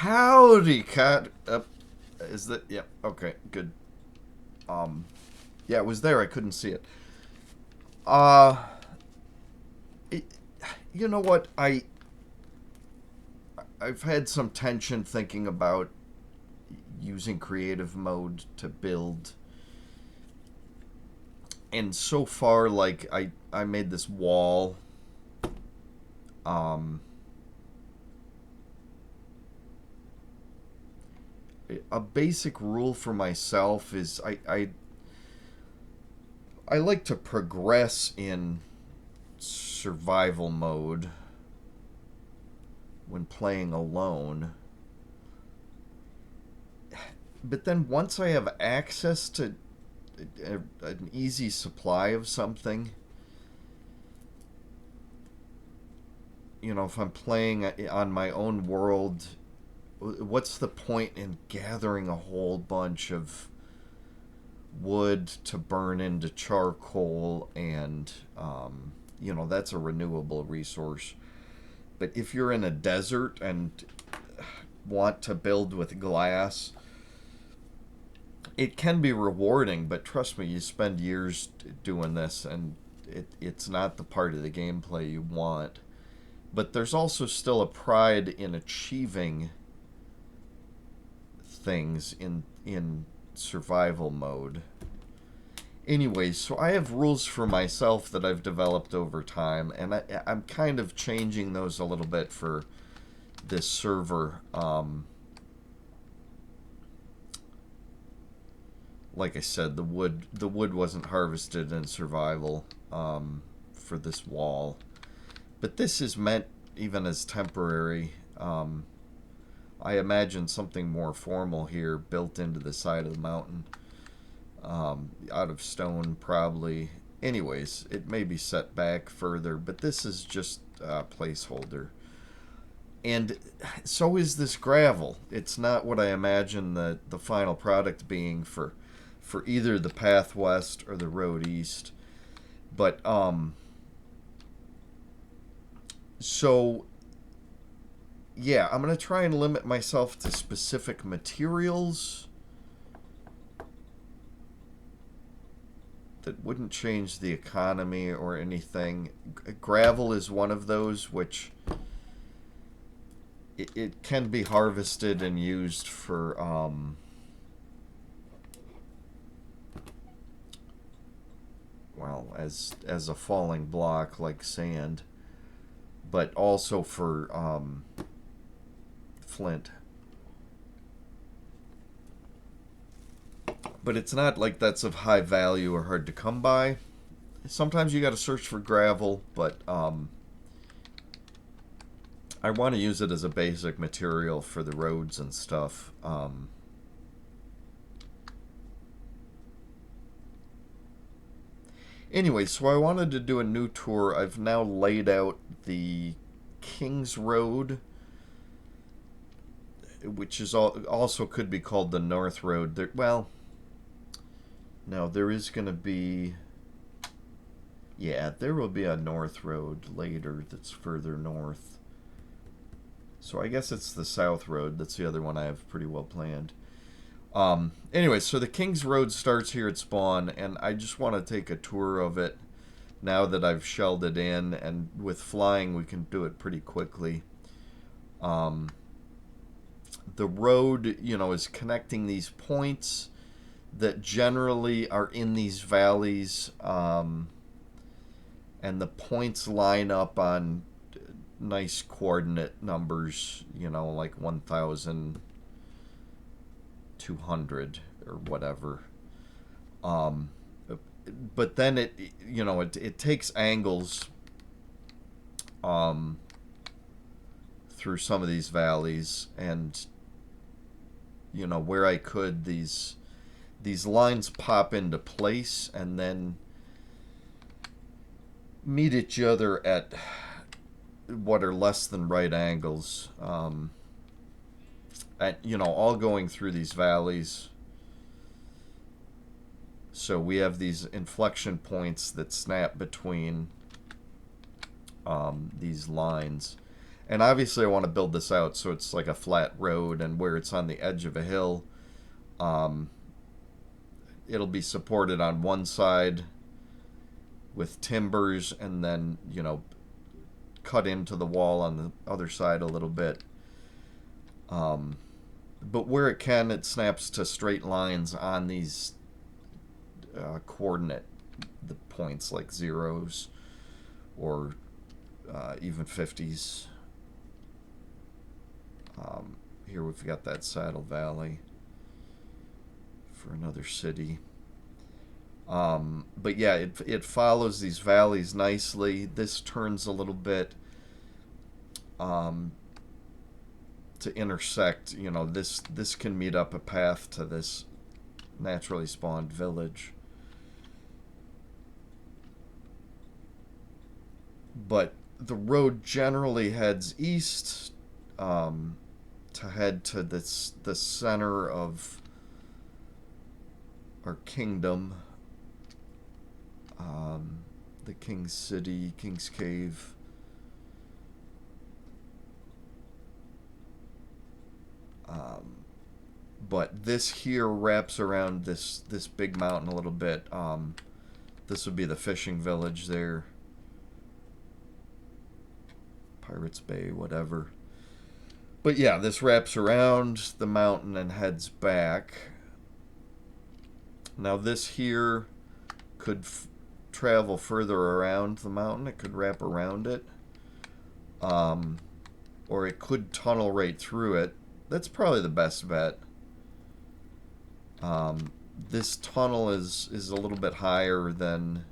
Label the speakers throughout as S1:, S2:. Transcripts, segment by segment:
S1: Howdy, cat. Is that? Yeah. Okay. Good. Yeah, it was there. I couldn't see it. Uh, it, you know what? I've had some tension thinking about using creative mode to build, and so far, like I made this wall. Um, a basic rule for myself is I like to progress in survival mode when playing alone. But then once I have access to an easy supply of something, if I'm playing on my own world, what's the point in gathering a whole bunch of wood to burn into charcoal? And that's a renewable resource. But if you're in a desert and want to build with glass, it can be rewarding, but trust me, you spend years doing this, and it's not the part of the gameplay you want. But there's also still a pride in achieving things in survival mode. Anyways, so I have rules for myself that I've developed over time, and I'm kind of changing those a little bit for this server. Like I said, the wood wasn't harvested in survival for this wall, but this is meant even as temporary. I imagine something more formal here built into the side of the mountain, out of stone probably. Anyways, it may be set back further, but this is just a placeholder. And so is this gravel. It's not what I imagine the final product being for either the path west or the road east. But so yeah, I'm gonna try and limit myself to specific materials that wouldn't change the economy or anything. Gravel is one of those which it can be harvested and used for well, as a falling block like sand, but also for flint. But it's not like that's of high value or hard to come by. Sometimes you got to search for gravel, but I want to use it as a basic material for the roads and stuff. Anyway, so I wanted to do a new tour. I've now laid out the King's Road, which is also could be called the North Road. Well, no, there is going to be. Yeah, there will be a North Road later that's further north. So I guess it's the South Road. That's the other one I have pretty well planned. Anyway, so the King's Road starts here at spawn, and I just want to take a tour of it now that I've shelled it in, and with flying we can do it pretty quickly. Um, the road, is connecting these points that generally are in these valleys, and the points line up on nice coordinate numbers, like 1,200 or whatever. Um, but then it takes angles um, through some of these valleys, and where I could, these lines pop into place and then meet each other at what are less than right angles, all going through these valleys. So we have these inflection points that snap between these lines, And obviously I want to build this out so it's like a flat road, and where it's on the edge of a hill, um, it'll be supported on one side with timbers, and then, you know, cut into the wall on the other side a little bit. But where it can, it snaps to straight lines on these coordinate the points, like zeros or even 50s. Here we've got that Saddle Valley for another city. But yeah, it follows these valleys nicely. This turns a little bit to intersect. You know, this can meet up a path to this naturally spawned village. But the road generally heads east, to head to the center of our kingdom, the King's City, King's Cave. But this here wraps around this big mountain a little bit. This would be the fishing village there. Pirates Bay, whatever. But yeah, this wraps around the mountain and heads back. Now this here could travel further around the mountain. It could wrap around it. Or it could tunnel right through it. That's probably the best bet. This tunnel is a little bit higher than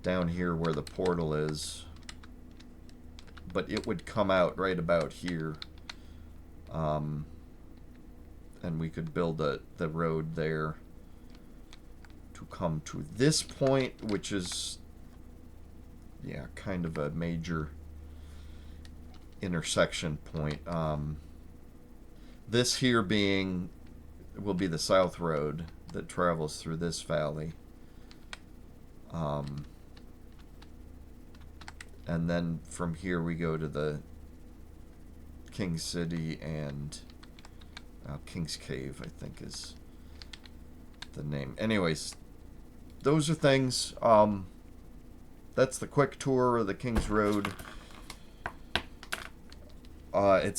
S1: down here where the portal is. But it would come out right about here. And we could build the road there to come to this point, which is, yeah, kind of a major intersection point. This here will be the south road that travels through this valley. And then from here we go to the King's City and King's Cave, I think is the name. Anyways, those are things. That's the quick tour of the King's Road. I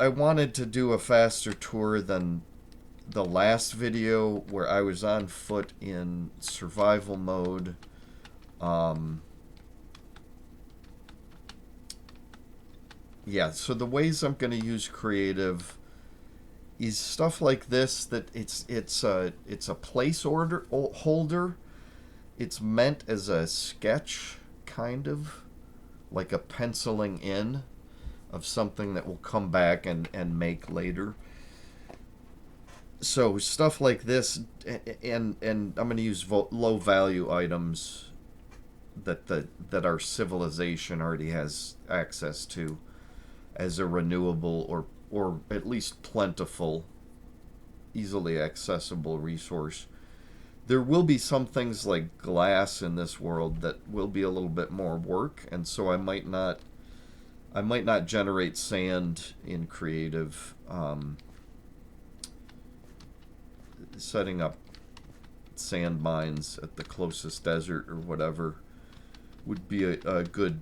S1: wanted to do a faster tour than the last video where I was on foot in survival mode. Yeah, so the ways I'm going to use creative is stuff like this, that it's a placeholder holder. It's meant as a sketch, kind of like a penciling in of something that will come back and make later. So stuff like this, and I'm going to use low value items that our civilization already has access to as a renewable or at least plentiful, easily accessible resource. There will be some things like glass in this world that will be a little bit more work, and so I might not generate sand in creative. Setting up sand mines at the closest desert or whatever would be a good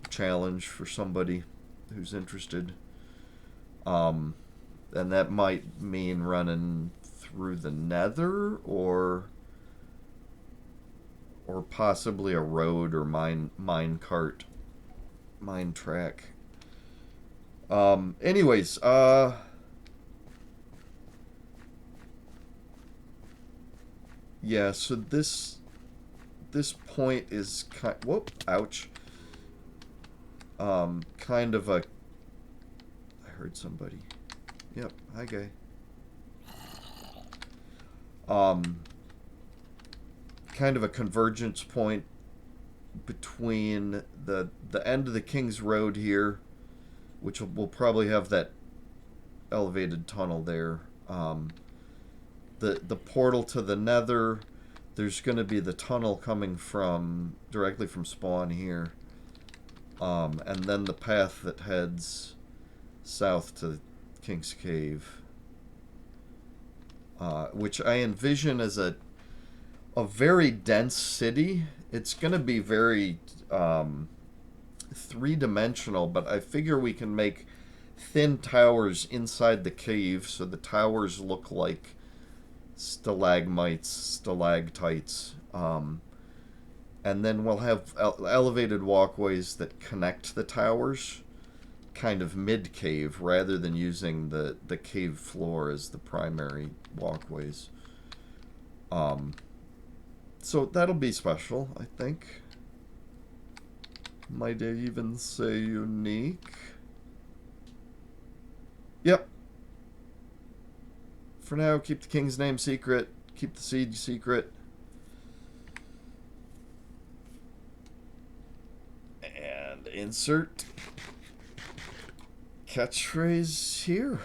S1: challenge for somebody who's interested. And that might mean running through the Nether or possibly a road or mine cart, mine track. Anyways, yeah, so this point is ouch. Kind of a, I heard somebody. Yep, hi guy. Kind of a convergence point between the end of the King's Road here, which will probably have that elevated tunnel there. The portal to the Nether. There's going to be the tunnel coming directly from spawn here. And then the path that heads south to King's Cave, which I envision as a very dense city. It's going to be very three-dimensional, but I figure we can make thin towers inside the cave so the towers look like stalagmites, stalactites. And then we'll have elevated walkways that connect the towers kind of mid-cave rather than using the cave floor as the primary walkways. So that'll be special, I think. Might I even say unique? Yep. For now, keep the king's name secret. Keep the siege secret. And insert catchphrase here.